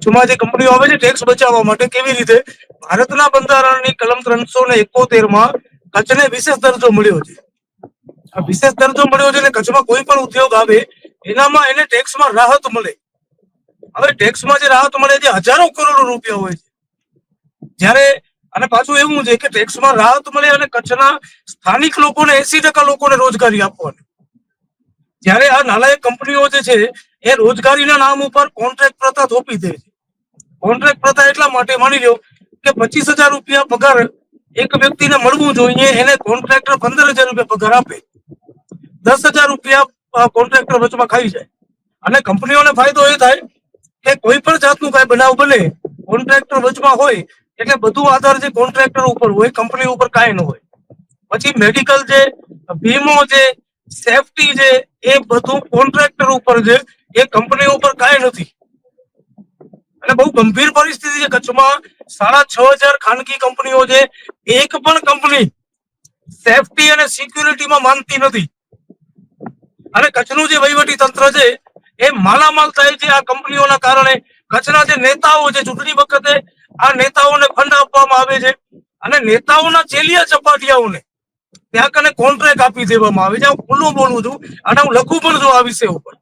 કચ્છમાં જે કંપનીઓ આવે છે ટેક્સ બચાવવા માટે, કેવી રીતે? ભારતના બંધારણની કલમ 371 કચ્છને વિશેષ દરજ્જો મળ્યો છે. આ વિશેષ દરજ્જો મળ્યો છે એટલે કચ્છમાં કોઈ પણ ઉદ્યોગ આવે એનામાં એને ટેક્સમાં રાહત મળે. હવે ટેક્સમાં જે રાહત મળે છે હજારો કરોડો રૂપિયા હોય છે. જ્યારે અને પાછું એવું છે કે ટેક્સમાં રાહત મળે અને કચ્છના સ્થાનિક લોકોને 80% લોકોને રોજગારી આપવાની. જ્યારે આ નાલાયક કંપનીઓ જે છે એ રોજગારીના નામ ઉપર કોન્ટ્રાક્ટ પ્રથા થોપી દે છે. કોન્ટ્રાક્ટ પ્રથા એટલા માટે, માની લો કે 25,000 રૂપિયા પગાર એક વ્યક્તિને મળવું જોઈએ, એને કોન્ટ્રાક્ટર 15,000 રૂપિયા પગાર આપે, 10,000 રૂપિયા કોન્ટ્રાક્ટર વચમાં ખાઈ જાય. અને કંપનીઓને ફાયદો એ થાય કે કોઈ પણ જાતનું કઈ બનાવ બને, કોન્ટ્રાક્ટર વચમાં હોય એટલે બધું આધાર જે કોન્ટ્રાક્ટર ઉપર હોય, કંપની ઉપર કાંઈ ન હોય. પછી મેડિકલ છે, વીમો છે, સેફટી છે, એ બધું કોન્ટ્રાક્ટર ઉપર છે, એ કંપની ઉપર કાંઈ નથી. અને બહુ ગંભીર પરિસ્થિતિ છે કચ્છમાં. 6,500 ખાનગી કંપનીઓ છે, એક પણ કંપની સેફટી અને સિક્યુરિટીમાં માનતી નથી. અને કચ્છનું જે વહીવટી તંત્ર છે એ માલામાલ થાય છે આ કંપનીઓના કારણે. કચ્છના જે નેતાઓ છે, ચૂંટણી વખતે આ નેતાઓને ફંડ આપવામાં આવે છે અને નેતાઓના ચેલિયા ચપાટિયાઓને ત્યાં કને કોન્ટ્રાક્ટ આપી દેવામાં આવે છે. હું ખુલ્લું બોલું છું અને હું લખું પણ છું આ વિષય ઉપર.